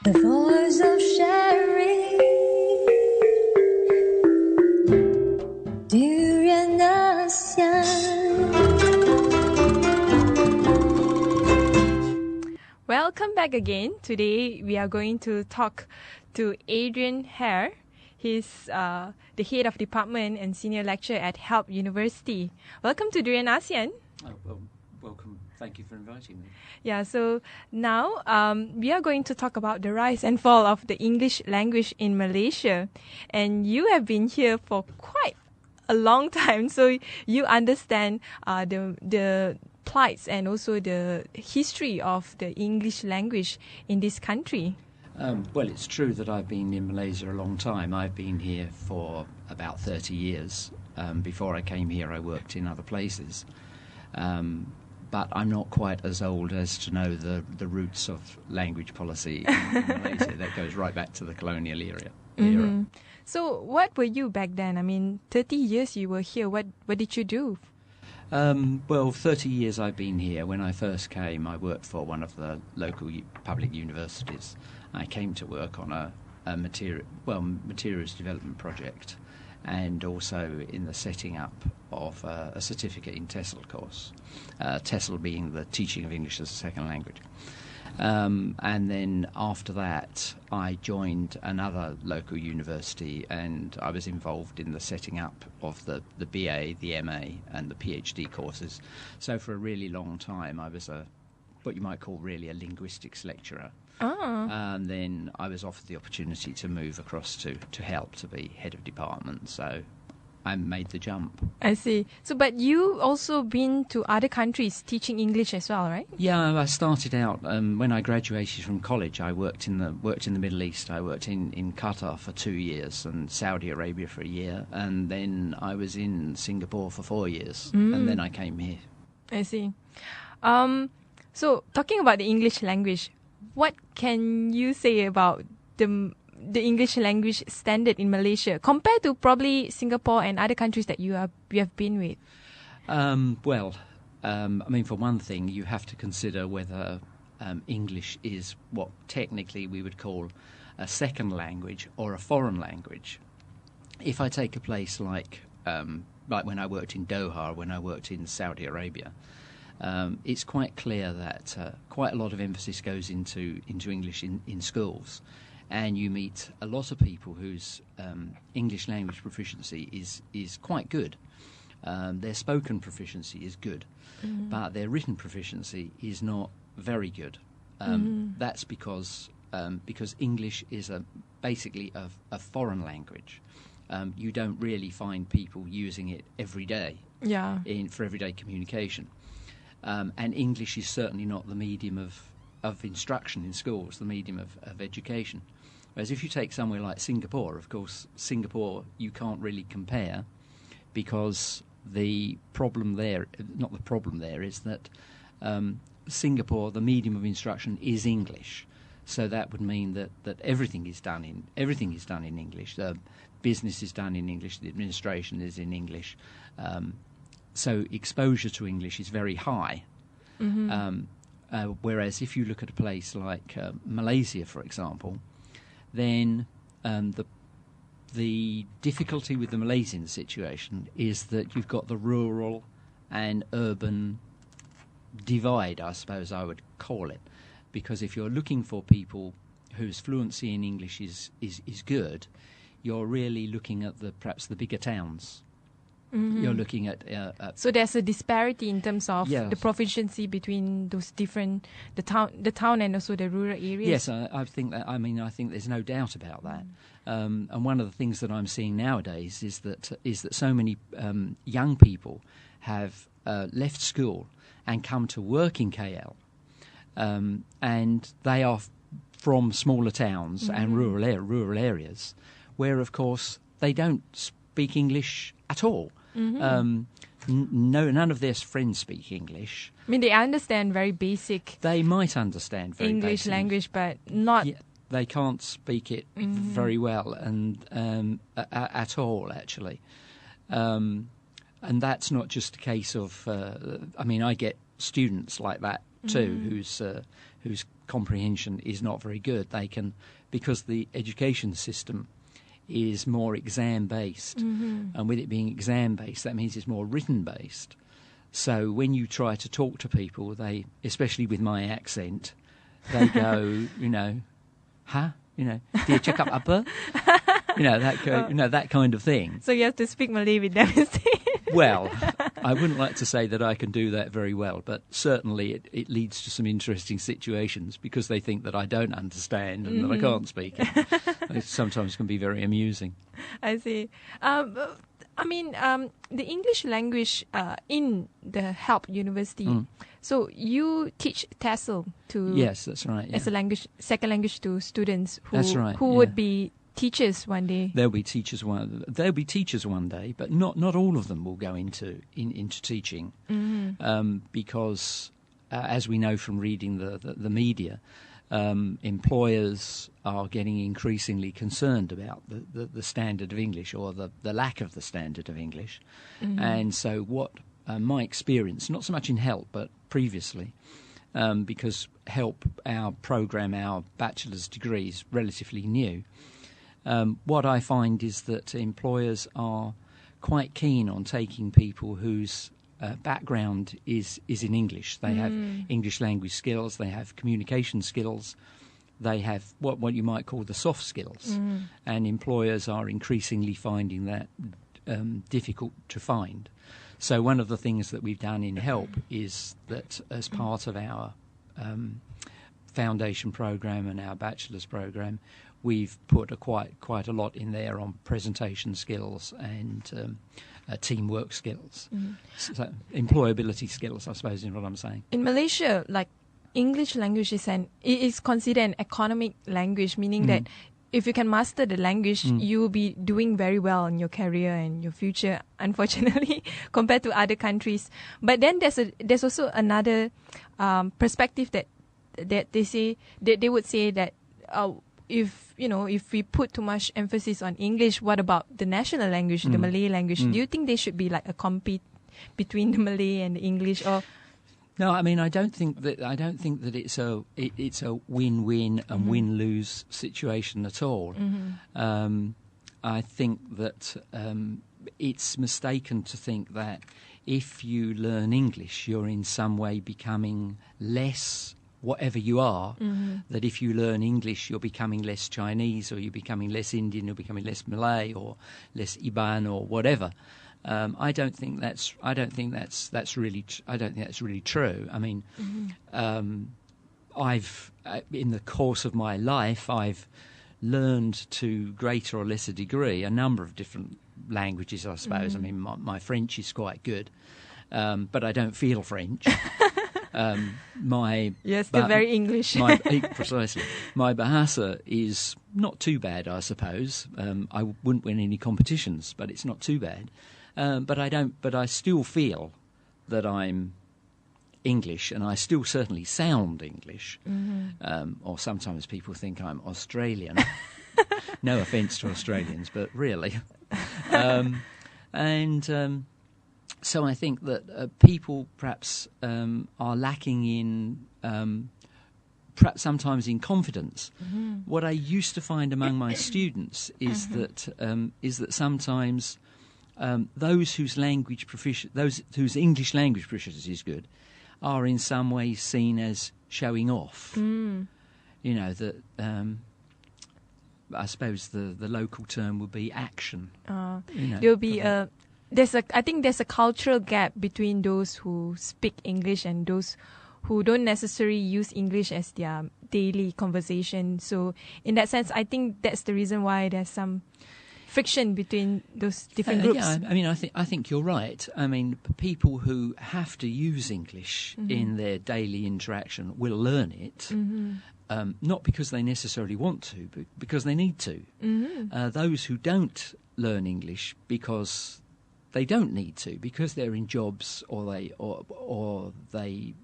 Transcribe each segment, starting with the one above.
The voice of sharing, Durian ASEAN. Welcome back again. Today we are going to talk to Adrian Hare. He's the head of department and senior lecturer at Help University. Welcome to Durian ASEAN. Oh, well, welcome. Thank you for inviting me. Yeah, so now we are going to talk about the rise and fall of the English language in Malaysia. And you have been here for quite a long time, so you understand the plights and also the history of the English language in this country. Well, it's true that I've been in Malaysia a long time. I've been here for about 30 years. Before I came here, I worked in other places. But I'm not quite as old as to know the roots of language policy in Malaysia. That goes right back to the colonial era. Mm-hmm. So what were you back then? I mean, 30 years you were here. What did you do? Well, 30 years I've been here. When I first came, I worked for one of the local public universities. I came to work on a materials development project, and also in the setting up of a certificate in TESOL course, TESOL being the teaching of English as a second language. And then after that, I joined another local university, and I was involved in the setting up of the BA, the MA, and the PhD courses. So for a really long time, I was what you might call really a linguistics lecturer. Oh. And then I was offered the opportunity to move across to help to be head of department. So I made the jump. I see. So, but you also been to other countries teaching English as well, right? Yeah, I started out when I graduated from college. I worked in the Middle East. I worked in Qatar for 2 years and Saudi Arabia for a year, and then I was in Singapore for 4 years, and then I came here. I see. So, talking about the English language, what can you say about the English language standard in Malaysia compared to probably Singapore and other countries that you have been with? I mean, for one thing, you have to consider whether English is what technically we would call a second language or a foreign language. If I take a place like when I worked in Doha, when I worked in Saudi Arabia, it's quite clear that quite a lot of emphasis goes into English in schools. And you meet a lot of people whose English language proficiency is quite good. Their spoken proficiency is good, but their written proficiency is not very good. That's because English is basically a foreign language. You don't really find people using it every day for everyday communication. And English is certainly not the medium of instruction in schools, the medium of education. Whereas if you take somewhere like Singapore, of course, Singapore you can't really compare, because the problem there is that Singapore, the medium of instruction is English. So that would mean that everything is done in English. The business is done in English. The administration is in English. So exposure to English is very high. Whereas if you look at a place like Malaysia, for example, then the difficulty with the Malaysian situation is that you've got the rural and urban divide, I suppose I would call it. Because if you're looking for people whose fluency in English is good, you're really looking at perhaps the bigger towns. You're looking at so there's a disparity in terms of the proficiency between those different the town and also the rural areas. Yes, I think that. I think there's no doubt about that. And one of the things that I'm seeing nowadays is that so many young people have left school and come to work in KL, and they are from smaller towns and rural areas, where of course they don't speak English at all. None of their friends speak English. I mean, they understand very basic. They might understand very English basic language, but not. Yeah, they can't speak it very well and at all, actually. And that's not just a case of. I get students like that too, whose comprehension is not very good, they can, because the education system is more exam-based, and with it being exam-based, that means it's more written-based. So when you try to talk to people, they, especially with my accent, they go, huh? Do you check up upper? That kind of thing. So you have to speak Malay with them instead. Well, I wouldn't like to say that I can do that very well, but certainly it leads to some interesting situations because they think that I don't understand and that I can't speak it. It sometimes can be very amusing. I see. The English language in the HELP University. So you teach TESOL to yes, that's right. Yeah. As a language, second language to students who that's right, would be teachers one day. There'll be teachers one day, but not all of them will go into teaching because, as we know from reading the media, employers are getting increasingly concerned about the standard of English or the lack of the standard of English. And so what my experience, not so much in HELP, but previously, because HELP, our program, our bachelor's degree is relatively new, what I find is that employers are quite keen on taking people whose background is in English. They have English language skills, they have communication skills, they have what you might call the soft skills. And employers are increasingly finding that difficult to find. So one of the things that we've done in HELP is that as part of our foundation program and our bachelor's program, we've put quite a lot in there on presentation skills and teamwork skills. So employability skills, I suppose, is what I'm saying. In Malaysia, like English language is considered an economic language, meaning that if you can master the language, you will be doing very well in your career and your future, unfortunately, compared to other countries. But then there's also another perspective that they say that they would say that if we put too much emphasis on English, what about the national language, the Malay language? Do you think there should be like a compete between the Malay and the English, or? No, I mean I don't think that it's a win-win and win-lose situation at all. I think that it's mistaken to think that if you learn English, you're in some way becoming less whatever you are. That if you learn English, you're becoming less Chinese, or you're becoming less Indian, you're becoming less Malay, or less Iban, or whatever. I don't think that's really true. I mean, I've in the course of my life, I've learned to greater or lesser degree a number of different languages, I suppose. I mean, my French is quite good, but I don't feel French. You're still very English. Precisely. My Bahasa is not too bad, I suppose. I wouldn't win any competitions, but it's not too bad. But I still feel that I'm English, and I still certainly sound English. Or sometimes people think I'm Australian. No offence to Australians, but really. So I think that people perhaps are lacking in, perhaps sometimes in confidence. What I used to find among my students is that sometimes those whose whose English language proficiency is good, are in some ways seen as showing off. That I suppose the local term would be action. There'll be I think there's a cultural gap between those who speak English and those who don't necessarily use English as their daily conversation. So in that sense, I think that's the reason why there's some friction between those different groups. Yeah, I mean, I think you're right. I mean, people who have to use English in their daily interaction will learn it, not because they necessarily want to, but because they need to. Those who don't learn English because they don't need to, because they're in jobs or they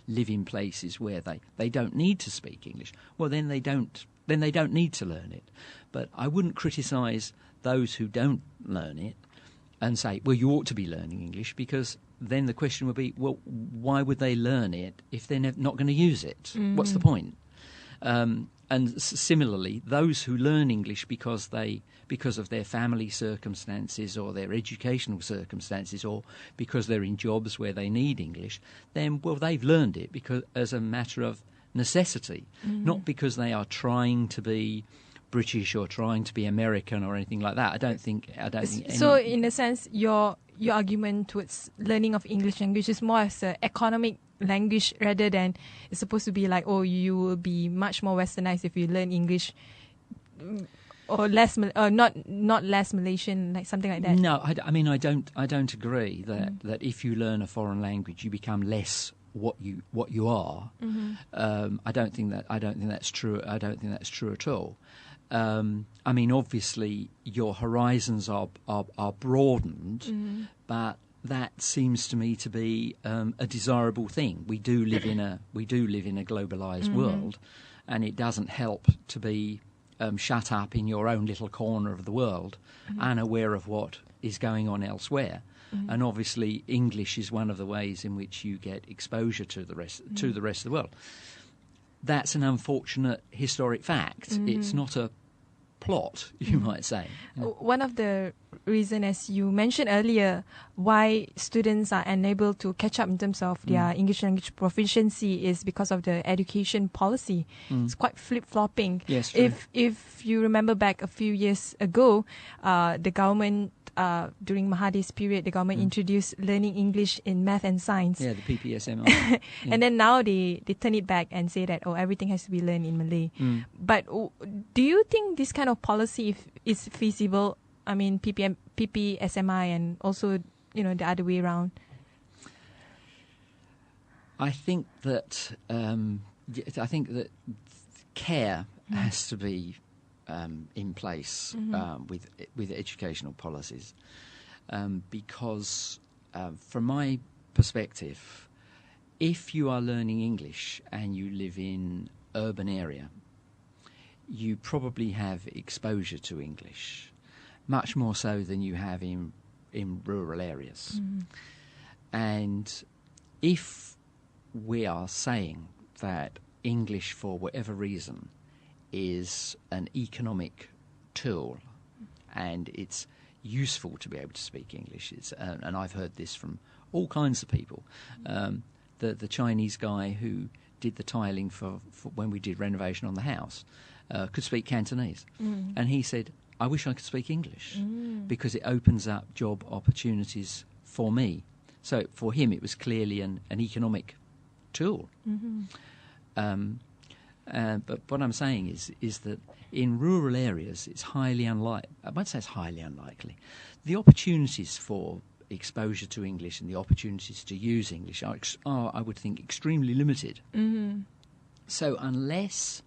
live in places where they don't need to speak English. Well, then they don't need to learn it. But I wouldn't criticise those who don't learn it and say, well, you ought to be learning English, because then the question would be, well, why would they learn it if they're not going to use it? What's the point? And similarly, those who learn English because of their family circumstances or their educational circumstances, or because they're in jobs where they need English, then, well, they've learned it because as a matter of necessity, not because they are trying to be British or trying to be American or anything like that. I don't think. So, in a sense, your argument towards learning of English language is more as an economic language rather than it's supposed to be like, oh, you will be much more westernized if you learn English, or less, or not less Malaysian, like something like that. No, I mean I don't agree that if you learn a foreign language you become less what you are. I don't think that's true. I don't think that's true at all. I mean, obviously your horizons are broadened, but that seems to me to be a desirable thing. We do live in a globalized world, and it doesn't help to be shut up in your own little corner of the world, unaware of what is going on elsewhere. And obviously, English is one of the ways in which you get exposure to the rest of the world. That's an unfortunate historic fact. It's not a plot, you might say. One of the reasons, as you mentioned earlier, why students are unable to catch up in terms of their English language proficiency is because of the education policy. It's quite flip-flopping. Yes, true. If you remember back a few years ago, the government, during Mahathir's period, the government introduced learning English in math and science. Yeah, the PPSMI. And then now they turn it back and say that, oh, everything has to be learned in Malay. But do you think this kind of policy is feasible? I mean, PPSMI and also, the other way around. I think that care has to be in place with educational policies, because from my perspective, if you are learning English and you live in urban area, you probably have exposure to English, much more so than you have in rural areas. And if we are saying that English, for whatever reason, is an economic tool and it's useful to be able to speak English, and I've heard this from all kinds of people. The Chinese guy who did the tiling for when we did renovation on the house could speak Cantonese, and he said, I wish I could speak English because it opens up job opportunities for me. So for him it was clearly an economic tool. But what I'm saying is that in rural areas it's highly unlikely. I won't say it's highly unlikely. The opportunities for exposure to English and the opportunities to use English are I would think, extremely limited. So unless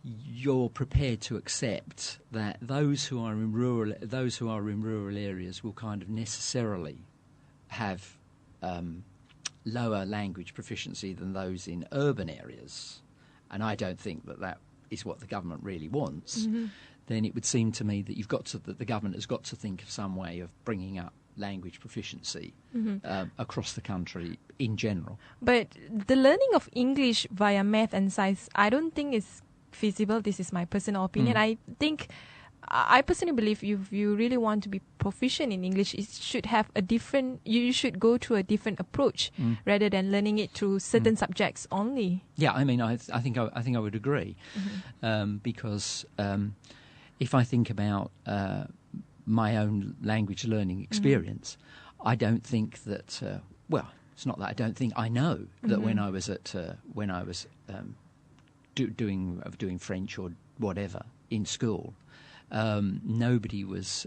you're prepared to accept that those who are in rural areas will kind of necessarily have lower language proficiency than those in urban areas, and I don't think that is what the government really wants, then it would seem to me that the government has got to think of some way of bringing up language proficiency across the country in general. But the learning of English via math and science, I don't think is feasible. This is my personal opinion. I personally believe if you really want to be proficient in English, it should have you should go through a different approach rather than learning it through certain subjects only. Yeah, I mean, I think I would agree, because if I think about my own language learning experience, I don't think that. It's not that I don't think. I know that when I was doing French or whatever in school, nobody was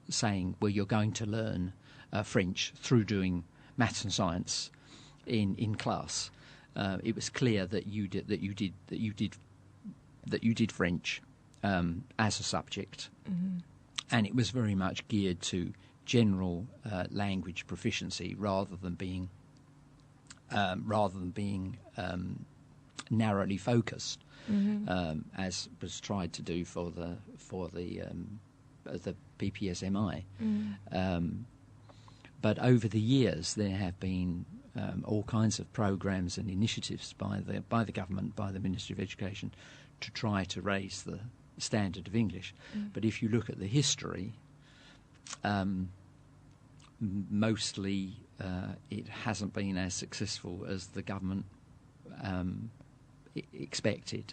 saying, well, you're going to learn French through doing maths and science in class. It was clear that you did French as a subject, and it was very much geared to general language proficiency rather than being narrowly focused, as was tried to do for the PPSMI. But over the years, there have been all kinds of programs and initiatives by the government, by the Ministry of Education, to try to raise the standard of English. But if you look at the history, mostly it hasn't been as successful as the government expected.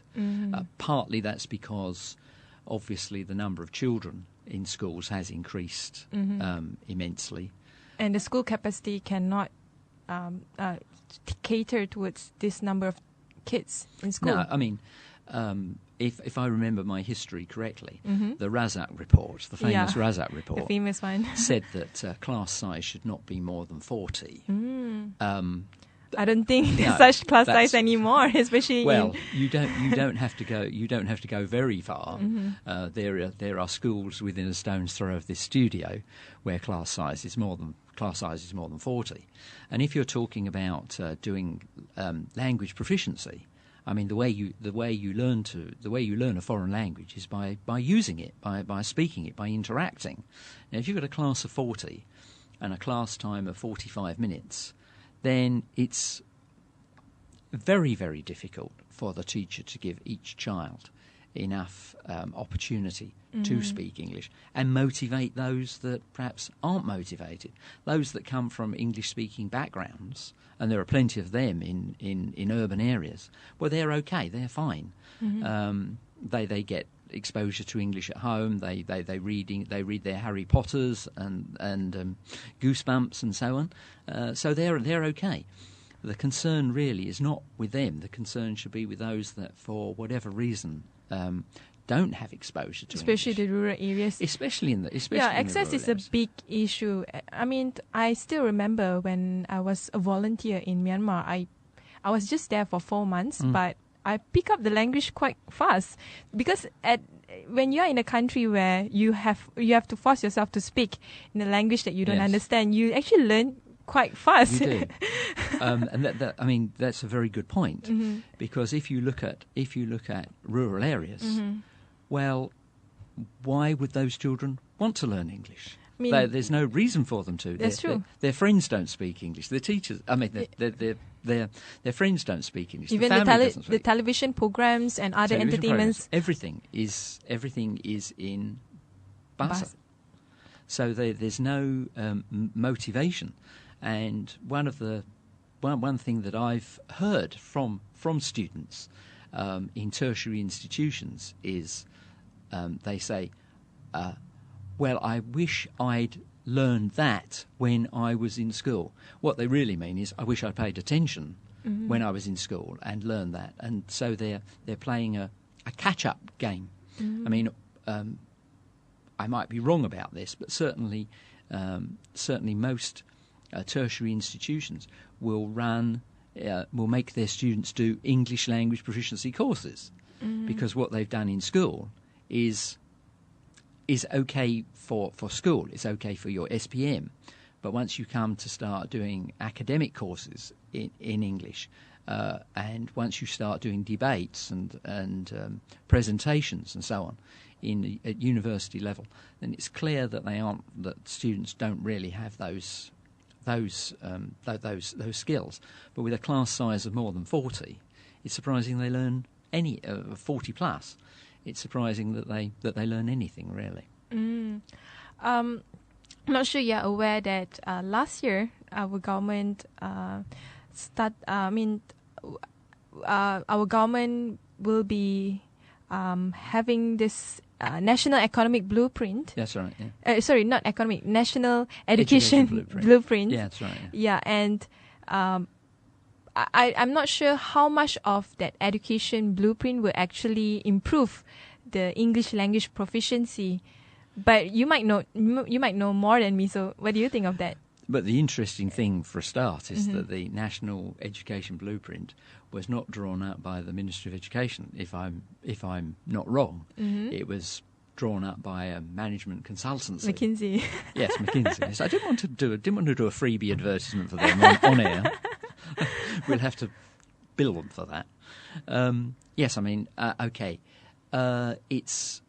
Partly that's because obviously the number of children in schools has increased immensely. And the school capacity cannot cater towards this number of kids in school. No, I mean, if I remember my history correctly, the Razak report, the famous Razak report, the famous one, said that class size should not be more than 40. I don't think there's such class size anymore, especially. Well, you don't have to go very far. There are schools within a stone's throw of this studio where class size is more than 40. And if you're talking about doing language proficiency, I mean, the way you learn a foreign language is by using it, by speaking it, by interacting. Now, if you've got a class of 40 and a class time of 45 minutes, then it's very, very difficult for the teacher to give each child enough opportunity to speak English and motivate those that perhaps aren't motivated, those that come from English-speaking backgrounds, and there are plenty of them in urban areas. Well, they're okay, they're fine. They get exposure to English at home. They read their Harry Potters and Goosebumps and so on. So they're okay. The concern really is not with them. The concern should be with those that, for whatever reason, don't have exposure to especially English. the rural areas. Especially in the access is areas. A big issue. I mean, I still remember when I was a volunteer in Myanmar. I was just there for 4 months, but I pick up the language quite fast because when you are in a country where you have to force yourself to speak in a language that you don't understand, you actually learn quite fast. You do. And I mean, that's a very good point, because if you look at rural areas, well, why would those children want to learn English? I mean, there's no reason for them to. That's true. Their friends don't speak English. Their teachers, I mean, their friends don't speak English. Even the television programs and other entertainments. Everything is in Bahasa. So there's no motivation. And one thing that I've heard from students in tertiary institutions is they say, well, I wish I'd learned that when I was in school. What they really mean is, I wish I'd paid attention when I was in school and learned that. And so they're playing a catch-up game. I mean, I might be wrong about this, but certainly most tertiary institutions will make their students do English language proficiency courses, because what they've done in school is okay for school, it's okay for your SPM, but once you come to start doing academic courses in English, and once you start doing debates and presentations and so on at university level, then it's clear that students don't really have those skills. But with a class size of more than 40, it's surprising they learn 40 plus. It's surprising that they learn anything really. I'm not sure you're aware that last year our government our government will be having this national economic blueprint. That's right. Yeah. Sorry, not economic. National education blueprint. Yeah, that's right. Yeah, and I'm not sure how much of that education blueprint will actually improve the English language proficiency. But you might know more than me. So, what do you think of that? But the interesting thing, for a start, is that the National Education Blueprint was not drawn up by the Ministry of Education. If I'm not wrong, it was drawn up by a management consultancy. McKinsey. Yes, McKinsey. So I didn't want to do a freebie advertisement for them on air. We'll have to bill them for that. Yes, I mean, okay. It's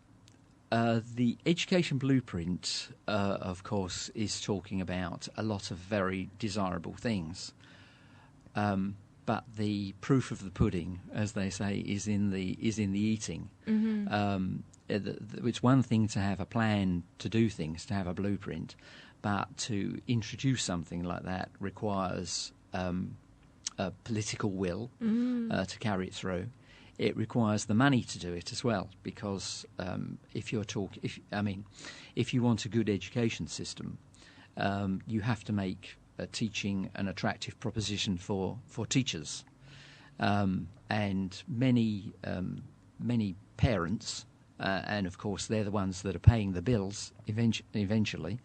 The education blueprint, of course, is talking about a lot of very desirable things. But the proof of the pudding, as they say, is in the eating. It's one thing to have a plan to do things, to have a blueprint, but to introduce something like that requires a political will to carry it through. It requires the money to do it as well, because if you want a good education system, you have to make teaching an attractive proposition for teachers, and many parents, and of course they're the ones that are paying the bills eventually.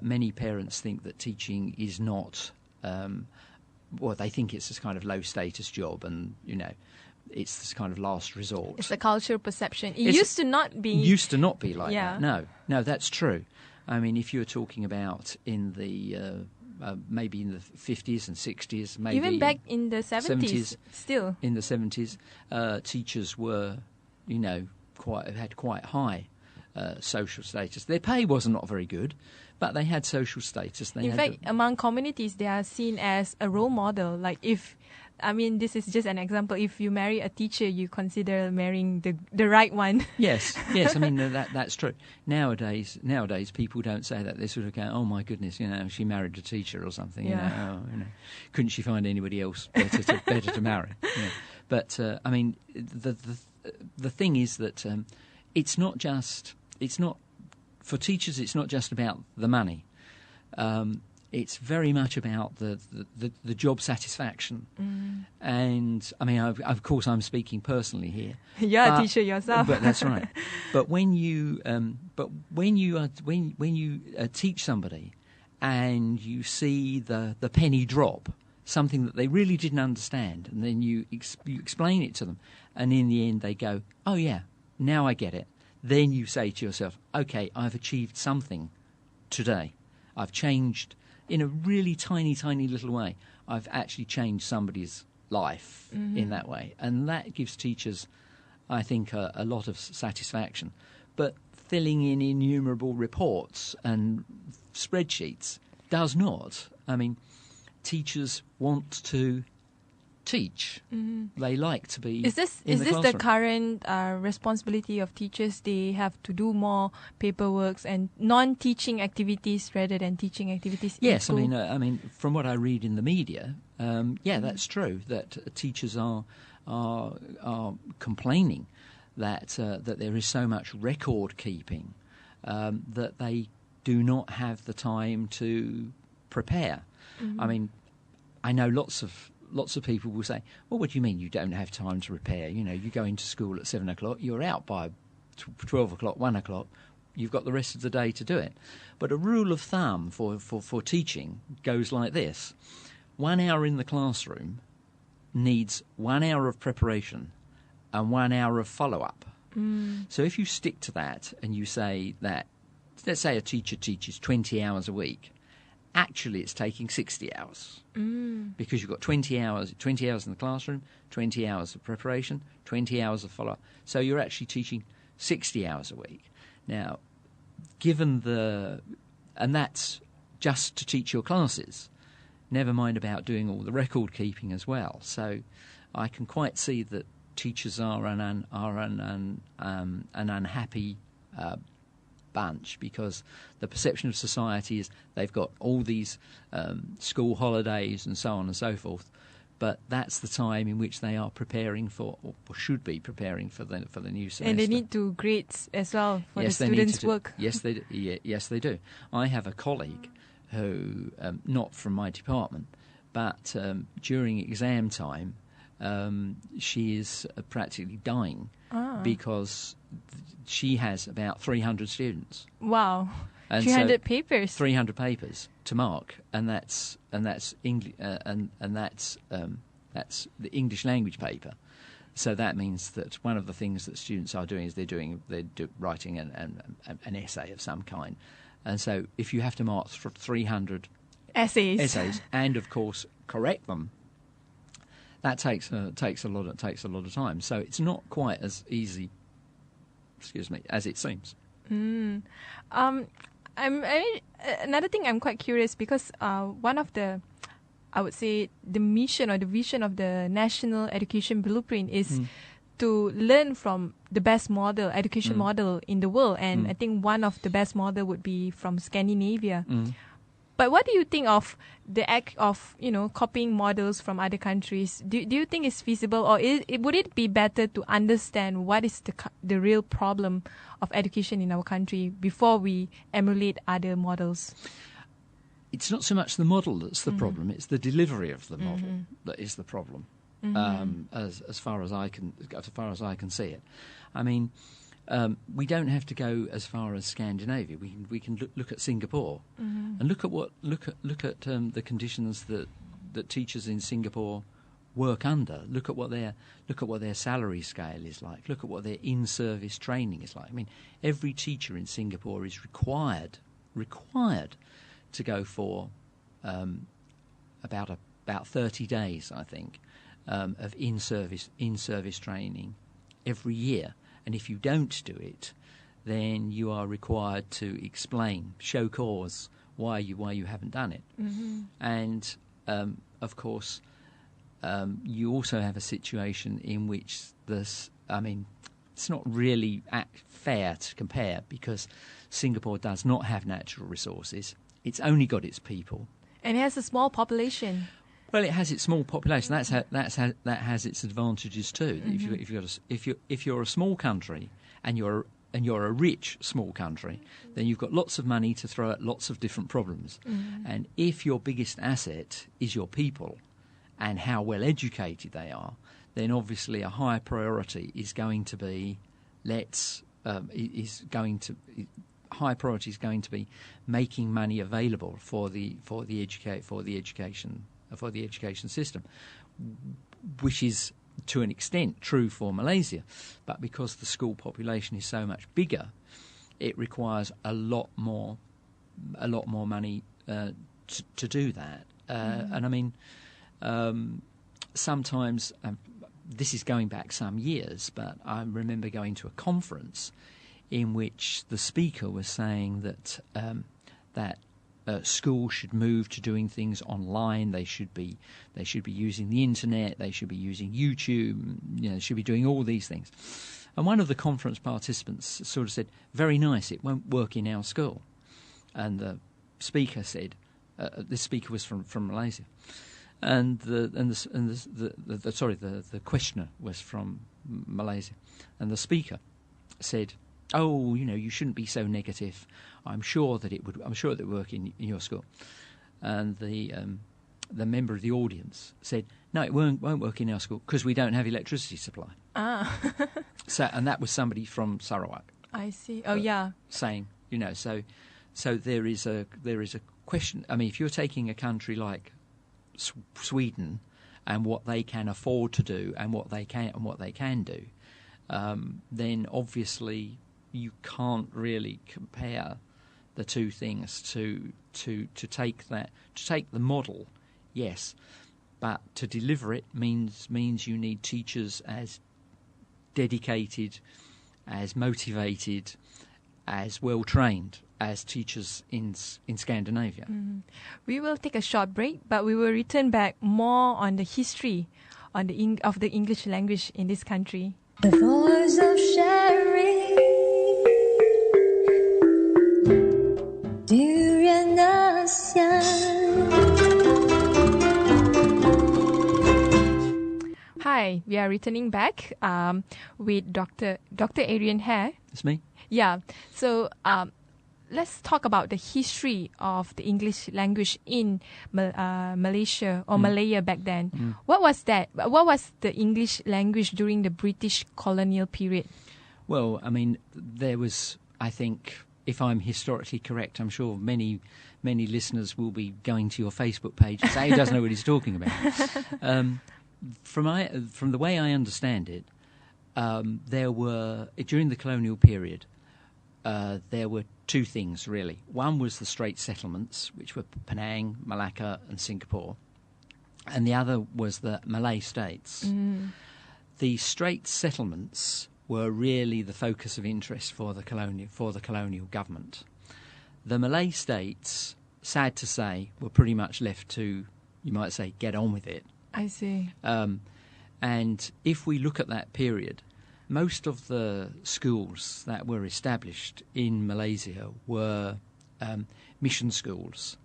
Many parents think that teaching is not, they think it's this kind of low status job, and it's this kind of last resort. It's a cultural perception. It used to not be like that. No, that's true. I mean, if you're talking about in the maybe in the 50s and 60s, maybe even back in the 70s still. In the 70s, teachers were, had quite high social status. Their pay was not very good, but they had social status. In fact, among communities, they are seen as a role model. Like this is just an example. If you marry a teacher, you consider marrying the right one. Yes. I mean, that's true. Nowadays, people don't say that. They sort of go, "Oh my goodness, she married a teacher or something." Couldn't she find anybody else better to marry? But I mean, the thing is that for teachers. It's not just about the money. It's very much about the job satisfaction. And I mean, of course, I'm speaking personally here. You're a teacher yourself. But that's right. But when you teach somebody and you see the penny drop, something that they really didn't understand, and then you explain it to them, and in the end they go, "Oh yeah, now I get it." Then you say to yourself, "Okay, I've achieved something today. I've changed." In a really tiny, tiny little way, I've actually changed somebody's life in that way. And that gives teachers, I think, a lot of satisfaction. But filling in innumerable reports and spreadsheets does not. I mean, teachers want to teach. They like to be. Is this the current responsibility of teachers? They have to do more paperwork and non-teaching activities rather than teaching activities. Yes, I mean, from what I read in the media, that's true. That teachers are complaining that there is so much record keeping that they do not have the time to prepare. I mean, I know lots of people will say, "Well, what do you mean you don't have time to prepare? You go into school at 7 o'clock, you're out by 12 o'clock, 1 o'clock, you've got the rest of the day to do it." But a rule of thumb for teaching goes like this. 1 hour in the classroom needs 1 hour of preparation and 1 hour of follow-up. So if you stick to that and you say that, let's say a teacher teaches 20 hours a week, actually it's taking 60 hours because you've got 20 hours in the classroom, 20 hours of preparation, 20 hours of follow-up. So you're actually teaching 60 hours a week. Now, and that's just to teach your classes, never mind about doing all the record keeping as well. So I can quite see that teachers are an unhappy bunch, because the perception of society is they've got all these school holidays and so on and so forth, but that's the time in which they are preparing for, or should be preparing for the new semester. And they need to grades as well for the students' work. Yes, they do. Yes, they do. I have a colleague who, not from my department, but during exam time, she is practically dying because she has about 300 students. Wow. And 300 papers. 300 papers to mark, and that's English, and that's the English language paper. So that means that one of the things that students are doing is they're writing an essay of some kind, and so if you have to mark 300 essays and of course correct them, that takes a lot of time. So it's not quite as easy as it seems. Another thing I'm quite curious because one of the, I would say, the mission or the vision of the National Education Blueprint is to learn from the best education model in the world, and I think one of the best model would be from Scandinavia. But what do you think of the act of, copying models from other countries? Do you think it's feasible, or would it be better to understand what is the real problem of education in our country before we emulate other models? It's not so much the model that's the problem; it's the delivery of the model that is the problem. As far as I can see it, I mean. We don't have to go as far as Scandinavia. We can look at Singapore and look at the conditions that teachers in Singapore work under. Look at what their salary scale is like. Look at what their in-service training is like. I mean, every teacher in Singapore is required to go for about 30 days, I think, of in-service training every year. And if you don't do it, then you are required to explain, show cause why you haven't done it. And of course, you also have a situation in which it's not really fair to compare because Singapore does not have natural resources. It's only got its people, and it has a small population. Well, it has its small population. That has its advantages too. If you're a small country and you're a rich small country, then you've got lots of money to throw at lots of different problems. And if your biggest asset is your people and how well educated they are, then obviously a high priority is going to be high priority is going to be making money available for the education system, which is to an extent true for Malaysia, but because the school population is so much bigger, it requires a lot more money to do that. And I mean, sometimes this is going back some years, but I remember going to a conference in which the speaker was saying that schools should move to doing things online. They should be using the internet. They should be using YouTube. Should be doing all these things. And one of the conference participants sort of said, "Very nice. It won't work in our school." And the speaker said, "This speaker was from Malaysia," and the questioner was from Malaysia, and the speaker said, "Oh, you shouldn't be so negative. I'm sure that it would work in your school." And the member of the audience said, "No, it won't work in our school because we don't have electricity supply." And that was somebody from Sarawak. I see. Oh, yeah. Saying, so there is a question. I mean, if you're taking a country like Sweden and what they can afford to do and what they can do, then obviously you can't really compare the two things. To take the model, yes, but to deliver it means you need teachers as dedicated, as motivated, as well trained as teachers in Scandinavia. We will take a short break, but we will return back more on the history of the English language in this country. The voice of sharing. Durian ASEAN. Hi, we are returning back with Dr. Adrian Hare. It's me. Yeah. So let's talk about the history of the English language in Malaysia or Malaya back then. What was that? What was the English language during the British colonial period? Well, I mean, there was, I think, if I'm historically correct, I'm sure many listeners will be going to your Facebook page and say, he doesn't know what he's talking about. From the way I understand it, there were, during the colonial period, there were two things, really. One was the Straits Settlements, which were Penang, Malacca and Singapore, and the other was the Malay States. The Straits Settlements were really the focus of interest for the colonial government. The Malay states, sad to say, were pretty much left to, you might say, get on with it. I see. And if we look at that period, most of the schools that were established in Malaysia were mission schools.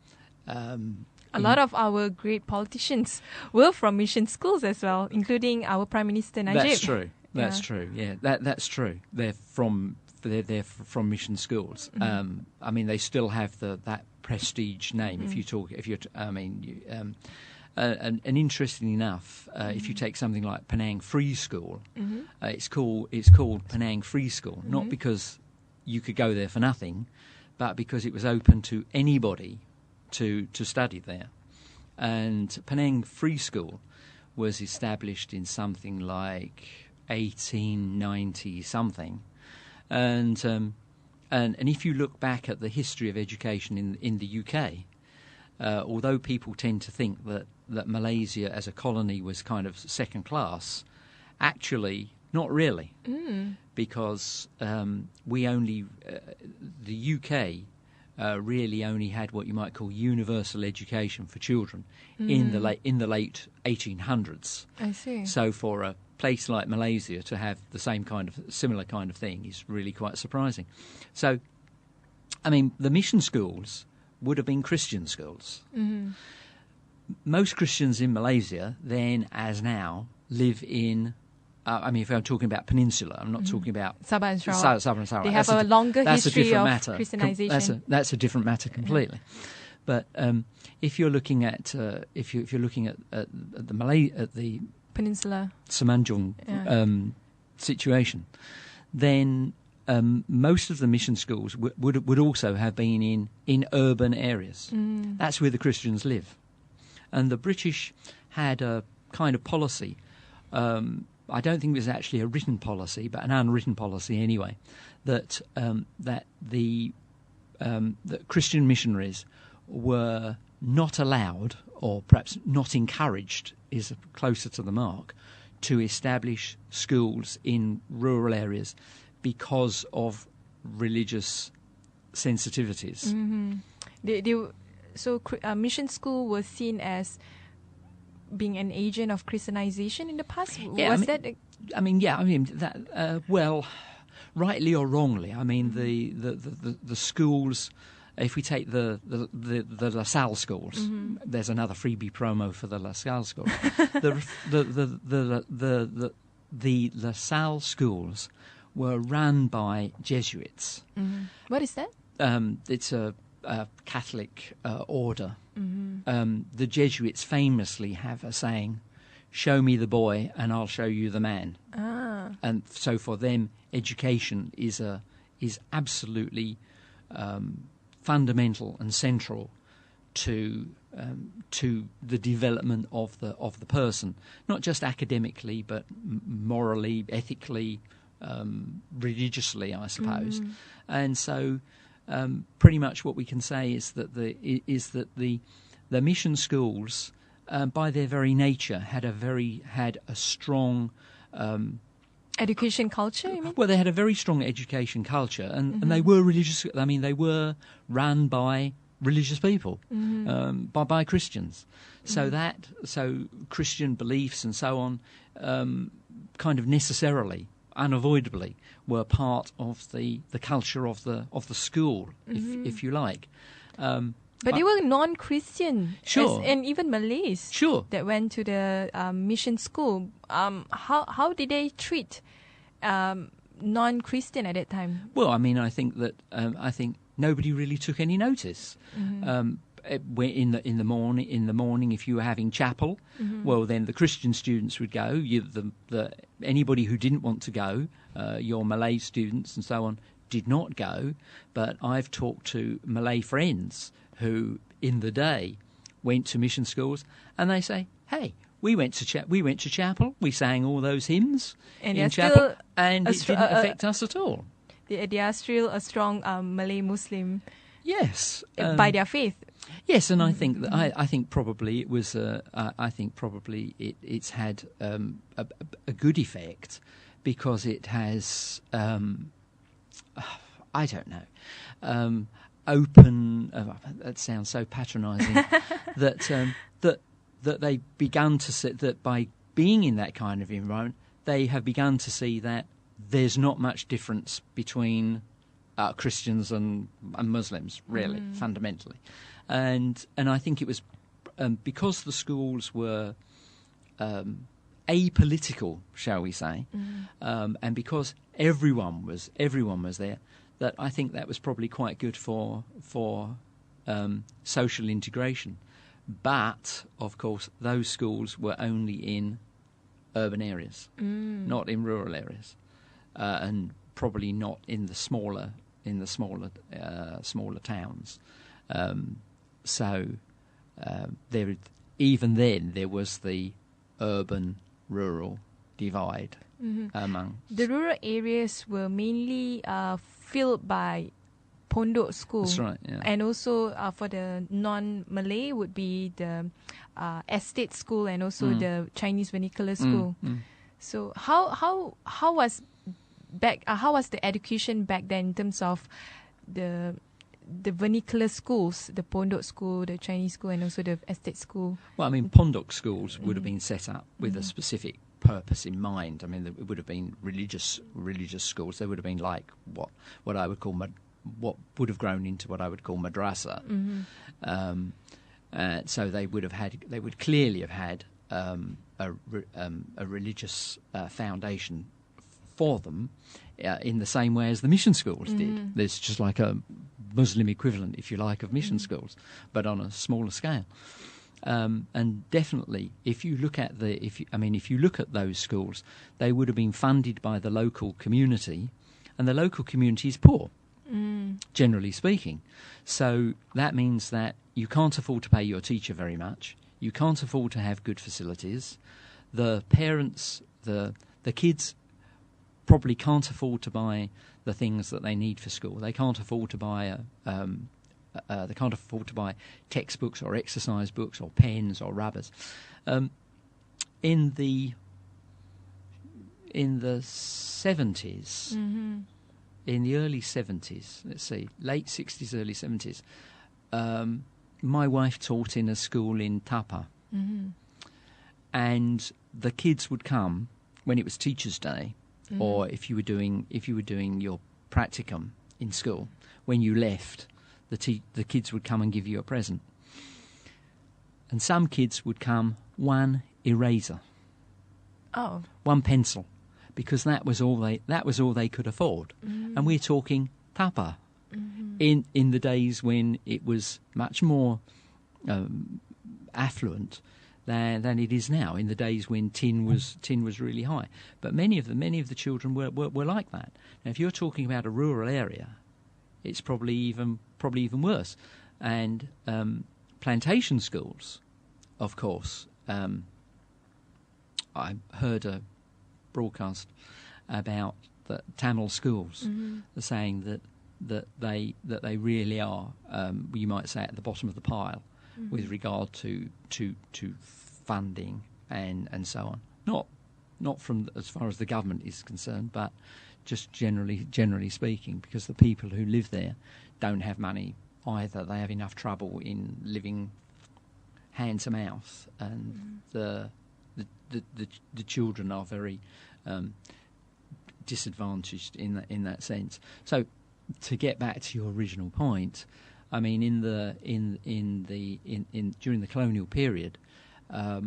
A lot of our great politicians were from mission schools as well, including our Prime Minister Najib. That's true. That's true. Yeah, that's true. They're from mission schools. Mm-hmm. I mean, they still have that prestige name. And interestingly enough, if you take something like Penang Free School, it's called Penang Free School, not because you could go there for nothing, but because it was open to anybody to study there. And Penang Free School was established in something like 1890 something, and if you look back at the history of education in the UK, although people tend to think that Malaysia as a colony was kind of second class, actually not really, because the UK really only had what you might call universal education for children in the late 1800s. I see. So for a place like Malaysia to have the similar kind of thing is really quite surprising. So, I mean, the mission schools would have been Christian schools. Most Christians in Malaysia, then as now, live in. If I'm talking about Peninsula, I'm not talking about Sabah and Sarawak. Sabah and Sarawak. They have a longer history of matter. Christianization. That's a different matter completely. But if you're looking at if you're looking at the Peninsula Semenanjung situation, then most of the mission schools would also have been in urban areas. That's where the Christians live, and the British had a kind of policy. I don't think it was actually a written policy, but an unwritten policy anyway, that the Christian missionaries were not allowed, or perhaps not encouraged, is closer to the mark, to establish schools in rural areas because of religious sensitivities. So mission school was seen as being an agent of Christianization in the past? Yeah, well, rightly or wrongly. I mean, the schools. If we take the La Salle schools, there's another freebie promo for the La Salle schools. the La Salle schools were run by Jesuits. What is that? It's a Catholic order. The Jesuits famously have a saying, "Show me the boy and I'll show you the man." And so for them, education is absolutely fundamental and central to the development of the person, not just academically, but morally, ethically, religiously, I suppose. And so, pretty much what we can say is that the mission schools, by their very nature, had a strong education culture, you mean? Well, they had a very strong education culture, and they were religious. I mean, they were run by religious people, by Christians. So Christian beliefs and so on, kind of necessarily, unavoidably, were part of the culture of the school, if you like. But they were non-Christian, sure, and even Malays, sure, that went to the mission school. How did they treat non-Christian at that time? Well, I mean, I think nobody really took any notice. In the morning, if you were having chapel, well, then the Christian students would go. Anybody who didn't want to go, your Malay students and so on, did not go. But I've talked to Malay friends who, in the day, went to mission schools, and they say, "Hey, we went to chapel. We sang all those hymns in chapel, and it didn't affect us at all." They are still a strong Malay Muslim. Yes, by their faith. Yes, and I think that I think probably it was. It's had a good effect, because it has, I don't know, open. That sounds so patronising. that they begun to see that by being in that kind of environment, they have begun to see that there's not much difference between Christians and Muslims, really, fundamentally. And I think it was because the schools were apolitical, shall we say, and because everyone was there, that I think that was probably quite good for social integration. But of course, those schools were only in urban areas, not in rural areas, and probably not in the smaller towns. So there, even then, there was the urban-rural divide among the rural areas were mainly filled by pondok school. That's right, yeah. And also for the non-Malay would be the estate school and also the Chinese vernacular school. So how was the education back then in terms of the vernacular schools, the pondok school, the Chinese school, and also the estate school? Well, I mean, pondok schools would have been set up with a specific purpose in mind. I mean, it would have been religious schools. They would have been like what I would call what would have grown into what I would call madrasa. So they would clearly have had a religious foundation for them in the same way as the mission schools did. There's just like a Muslim equivalent, if you like, of mission schools, but on a smaller scale. And definitely, if you look at those schools, they would have been funded by the local community, and the local community is poor, generally speaking. So that means that you can't afford to pay your teacher very much. You can't afford to have good facilities. The parents, the kids, probably can't afford to buy the things that they need for school. They can't afford to buy textbooks or exercise books or pens or rubbers. In the 70s, in the early 70s, let's see, late 60s, early 70s, my wife taught in a school in Tapa, and the kids would come when it was Teachers' Day, or if you were doing your practicum in school. When you left, the kids would come and give you a present, and some kids would come one eraser, one pencil, because that was all they could afford. And we're talking Tapa, in the days when it was much more affluent than it is now, in the days when tin was really high. But many of the children were like that. Now, if you're talking about a rural area, it's probably even worse. And plantation schools, of course. I heard a broadcast about the Tamil schools saying that they really are, you might say, at the bottom of the pile with regard to funding and so on. Not from as far as the government is concerned, but just generally speaking, because the people who live there don't have money either. They have enough trouble in living hand to mouth, and the children are very disadvantaged in that sense. So, to get back to your original point, I mean, during the colonial period, I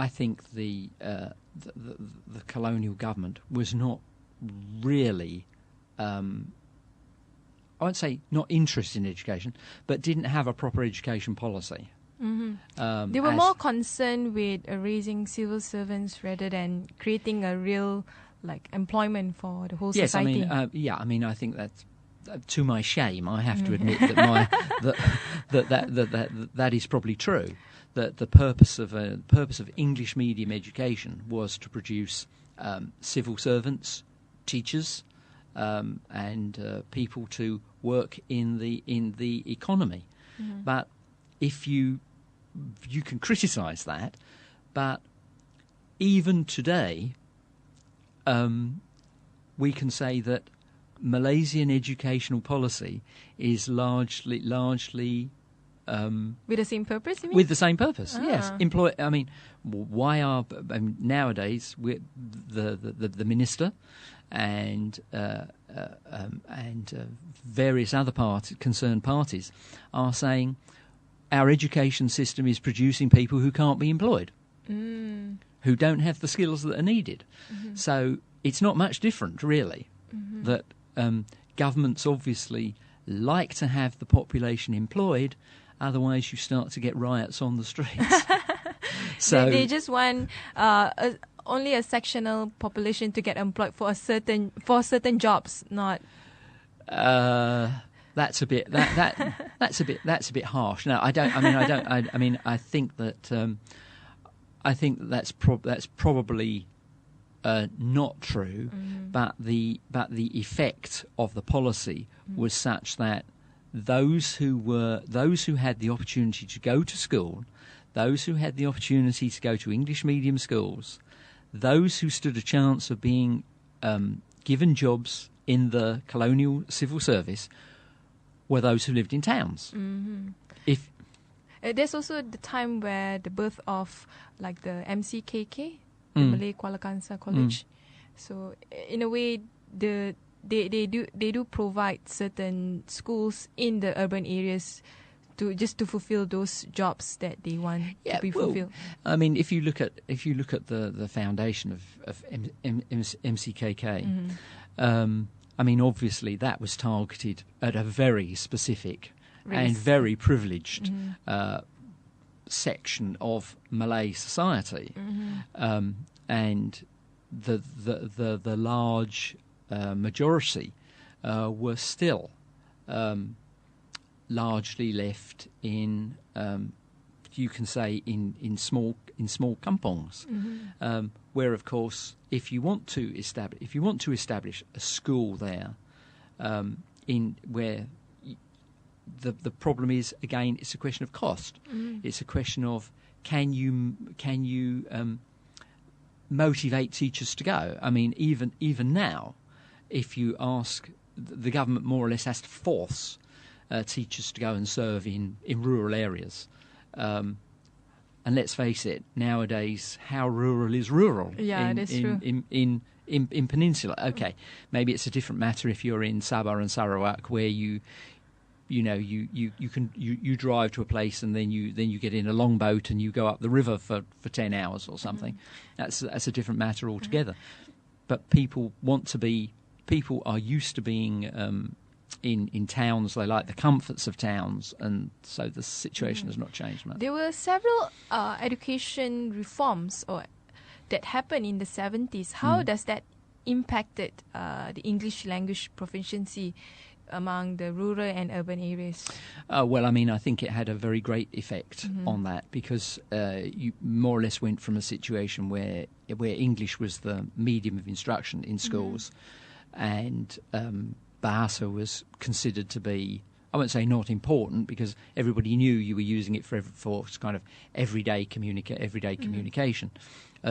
think the colonial government was not really, I won't say not interested in education, but didn't have a proper education policy. They were more concerned with raising civil servants rather than creating a real employment for the whole society. I mean, I think that, to my shame, I have to admit that is probably true. That the purpose of English medium education was to produce civil servants, teachers, and people to work in the economy. But if you can criticise that, but even today, we can say that Malaysian educational policy is largely With the same purpose, you mean? with the same purpose. Yes, why are nowadays the minister and various other concerned parties are saying our education system is producing people who can't be employed, who don't have the skills that are needed. So it's not much different, really, that governments obviously like to have the population employed, otherwise you start to get riots on the streets. So they just want only a sectional population to get employed for certain jobs, not. That's a bit that's a bit harsh. No, I don't. I think that that's probably not true. But the effect of the policy was such that those who had the opportunity to go to school, those who had the opportunity to go to English medium schools, those who stood a chance of being given jobs in the colonial civil service, were those who lived in towns. If there's also the time where the birth of like the MCKK, the Malay Kuala Kangsar College. So in a way, they do provide certain schools in the urban areas to fulfill those jobs that they want to be fulfilled. I mean, if you look at the foundation of MCKK. I mean, obviously that was targeted at a very specific and very privileged section of Malay society, and the large majority were still largely left in, you can say, in small kampongs, where of course if you want to establish a school there, where the problem is, again, it's a question of cost. It's a question of can you motivate teachers to go. I mean, even now, if you ask, the government more or less has to force teachers to go and serve in rural areas. And let's face it, nowadays, how rural is rural? Yeah, that's true. In Peninsula. Okay, maybe it's a different matter if you're in Sabah and Sarawak, where you drive to a place and then you get in a longboat and you go up the river for 10 hours or something. That's a different matter altogether. But people are used to being in towns. They like the comforts of towns, and so the situation has not changed much. There were several education reforms that happened in the 70s. How does that impacted the English language proficiency among the rural and urban areas? Well, I mean, I think it had a very great effect on that, because you more or less went from a situation where English was the medium of instruction in schools, and Bahasa was considered to be, I won't say not important, because everybody knew you were using it for kind of everyday communication,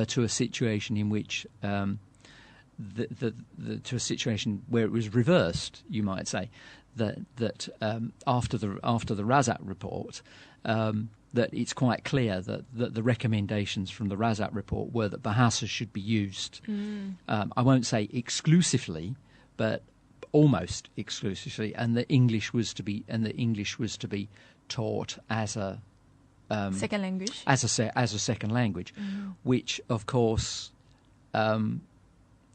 to a situation in which to a situation where it was reversed, you might say, that after the Razak report, that it's quite clear that the recommendations from the Razak report were that Bahasa should be used. I won't say exclusively, but almost exclusively, and the English was to be taught as a second language, as a second language, which of course,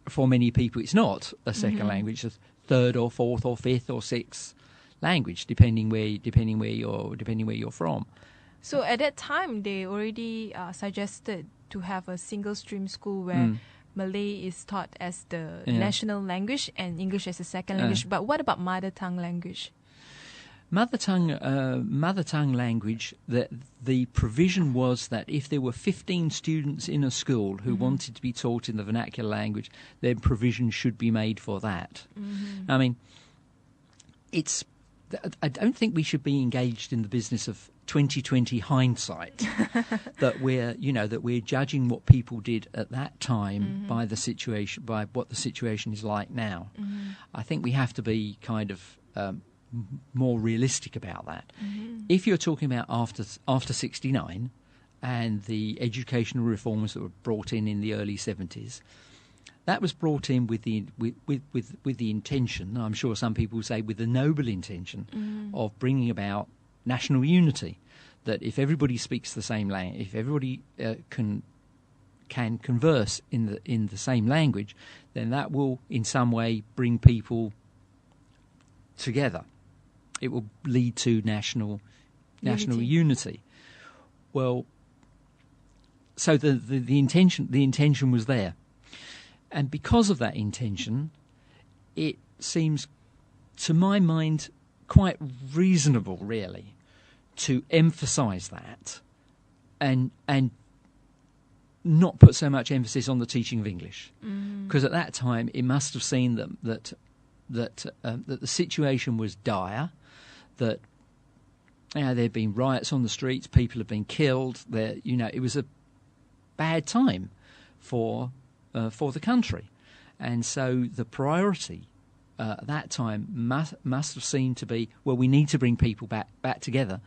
for many people, it's not a second language. It's a third or fourth or fifth or sixth language, depending where you're from. So at that time, they already suggested to have a single stream school where Malay is taught as the national language and English as a second language. But what about mother tongue language? Mother tongue language, the provision was that if there were 15 students in a school who wanted to be taught in the vernacular language, then provision should be made for that. I mean, I don't think we should be engaged in the business of 2020 hindsight that we're judging what people did at that time by what the situation is like now. I think we have to be kind of more realistic about that. If you're talking about after 69 and the educational reforms that were brought in the early 70s, that was brought in with the intention, I'm sure some people will say with the noble intention, of bringing about national unity. That if everybody speaks the same language, if everybody can converse in the same language, then that will in some way bring people together. It will lead to national unity. Well, so the intention was there. And because of that intention, it seems, to my mind, quite reasonable, really, to emphasise that and not put so much emphasis on the teaching of English. Because at that time, it must have seen that the situation was dire, that there had been riots on the streets, people had been killed. It was a bad time for the country, and so the priority at that time must have seemed to be, well, we need to bring people back together,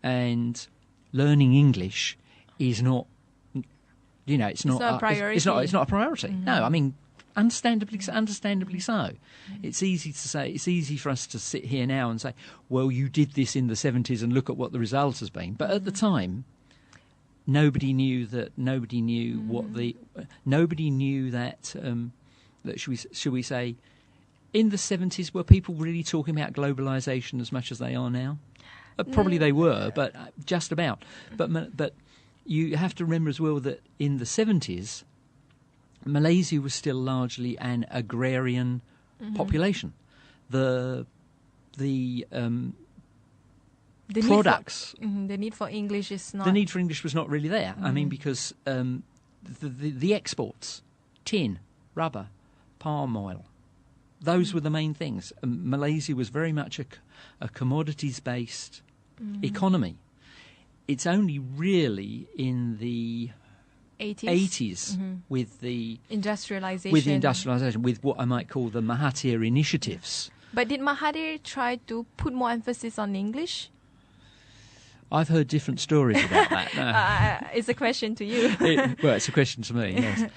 and learning English is not, it's not a priority. It's not a priority. No, I mean, understandably so. It's easy to say. It's easy for us to sit here now and say, well, you did this in the 70s and look at what the result has been. But at the time, nobody knew that. Nobody knew that. Should we say, in the 70s, were people really talking about globalisation as much as they are now? Probably they were, but just about. But you have to remember as well that in the 70s, Malaysia was still largely an agrarian population. The products. The need for English is not. The need for English was not really there. I mean, because the exports, tin, rubber, palm oil, those were the main things. Malaysia was very much a commodities-based economy. It's only really in the 80s with the industrialisation, with what I might call the Mahathir initiatives. But did Mahathir try to put more emphasis on English? I've heard different stories about that. No. It's a question to you. It's a question to me, yes.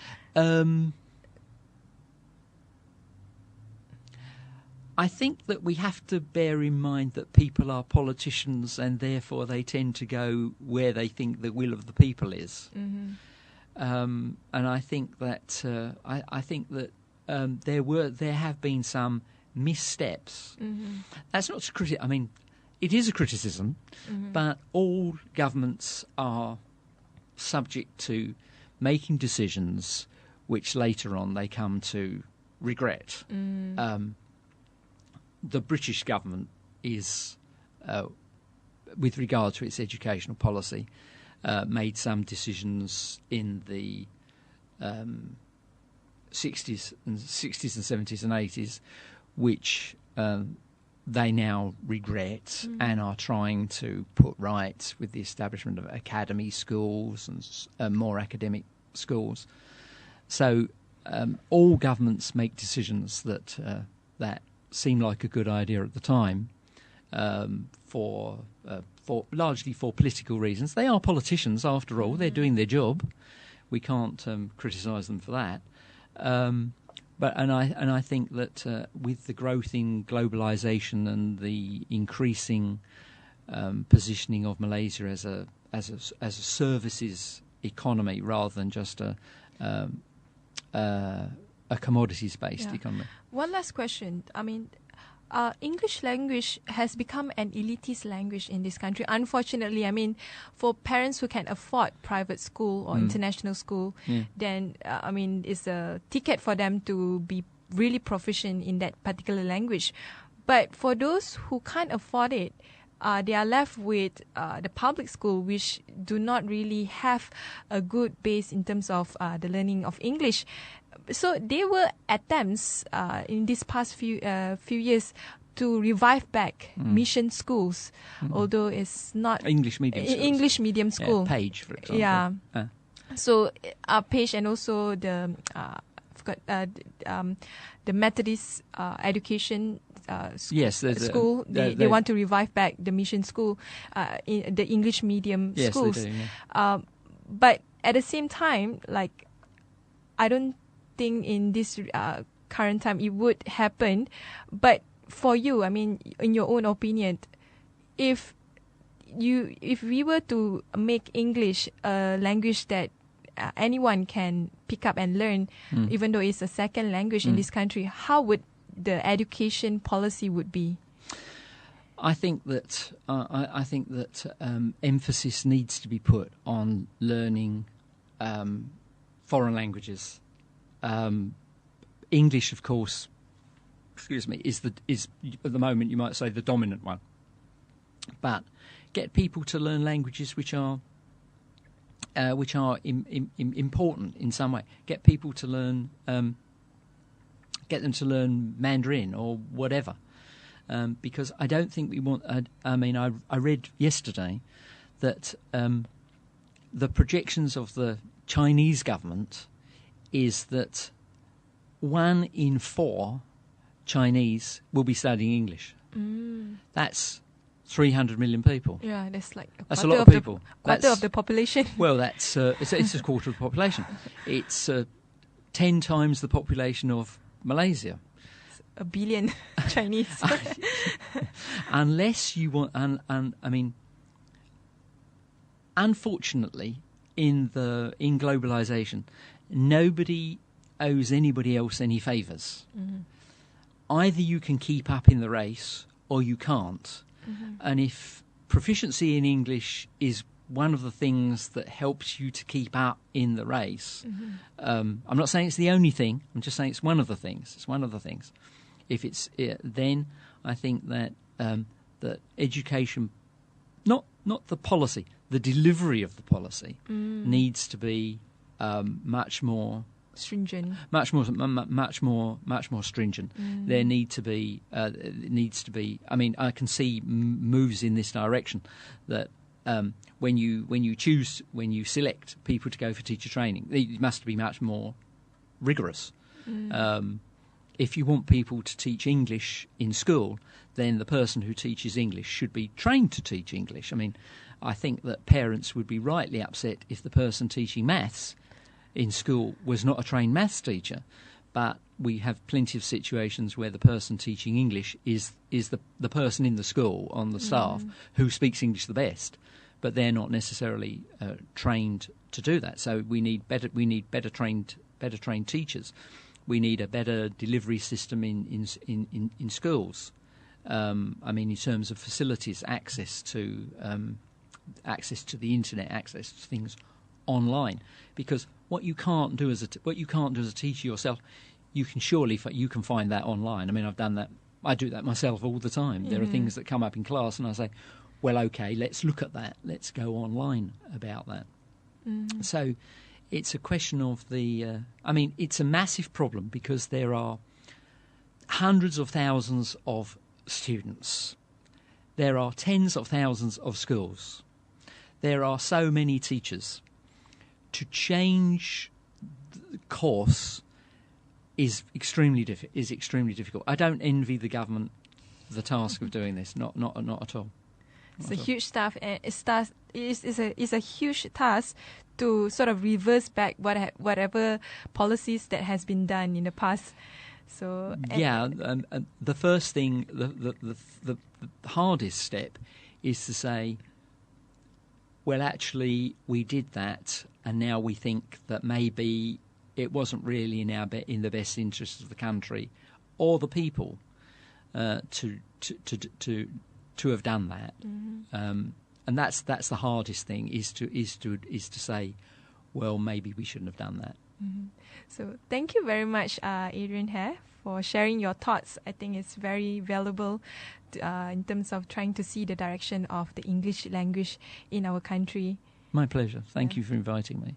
I think that we have to bear in mind that people are politicians, and therefore they tend to go where they think the will of the people is. And I think that there have been some missteps. That's not to criticise. I mean, it is a criticism, but all governments are subject to making decisions which later on they come to regret. The British government is, with regard to its educational policy, made some decisions in the 60s and 70s and 80s, which they now regret and are trying to put right with the establishment of academy schools and more academic schools. So all governments make decisions that seem like a good idea at the time, for largely for political reasons. They are politicians, after all. They're doing their job. We can't criticise them for that. But I think that with the growth in globalisation and the increasing positioning of Malaysia as a services economy rather than just a commodities-based economy. One last question. I mean, English language has become an elitist language in this country. Unfortunately, I mean, for parents who can afford private school or international school, then, it's a ticket for them to be really proficient in that particular language. But for those who can't afford it, they are left with the public school, which do not really have a good base in terms of the learning of English. So there were attempts in these past few years to revive back mission schools, although it's not English medium schools. English medium school. Yeah, Page, for example. Yeah. So Page and also the the Methodist education school. They want to revive back the mission school, in the English medium schools. They do, yeah. But at the same time, like, I don't think in this current time it would happen. But for you, I mean, in your own opinion, if we were to make English a language that anyone can pick up and learn, even though it's a second language in this country, how would the education policy would be? I think that emphasis needs to be put on learning foreign languages. English, of course, is at the moment, you might say, the dominant one. But get people to learn languages which are important in some way. Get people to learn, get them to learn Mandarin or whatever. Because I don't think we want. I read yesterday that the projections of the Chinese government is that 1 in 4 Chinese will be studying English. That's 300 million people. Yeah, that's like that's a lot of people. Quarter of the population. Well, it's a quarter of the population. It's 10 times the population of Malaysia. 1 billion Chinese. Unless you want, unfortunately, in globalization, nobody owes anybody else any favors. Either you can keep up in the race or you can't. And if proficiency in English is one of the things that helps you to keep up in the race, I'm not saying it's the only thing. I'm just saying it's one of the things. It's one of the things. If it's then I think that that education, not the policy, the delivery of the policy needs to be much more stringent, much more stringent. There needs to be. I mean, I can see moves in this direction that when you select people to go for teacher training, it must be much more rigorous. If you want people to teach English in school, then the person who teaches English should be trained to teach English. I mean, I think that parents would be rightly upset if the person teaching maths in school was not a trained maths teacher, but we have plenty of situations where the person teaching English is the person in the school on the staff who speaks English the best, but they're not necessarily trained to do that. So we need better trained teachers. We need a better delivery system in schools. I mean, in terms of facilities, access to the internet, access to things online. Because what you can't do as a teacher yourself, you can find that online. I mean, I've done that. I do that myself all the time. There are things that come up in class, and I say, "Well, okay, let's look at that. Let's go online about that." So. It's a question of it's a massive problem because there are hundreds of thousands of students. There are tens of thousands of schools. There are so many teachers. To change the course is extremely difficult. I don't envy the government the task of doing this. Not at all. It's a huge task. It's a huge task to sort of reverse back whatever policies that has been done in the past. So the first thing, the hardest step, is to say, well, actually, we did that, and now we think that maybe it wasn't really in the best interest of the country or the people to have done that. And that's the hardest thing is to say, well, maybe we shouldn't have done that. So thank you very much, Adrian Hare, for sharing your thoughts. I think it's very valuable in terms of trying to see the direction of the English language in our country. My pleasure. Thank you for inviting me.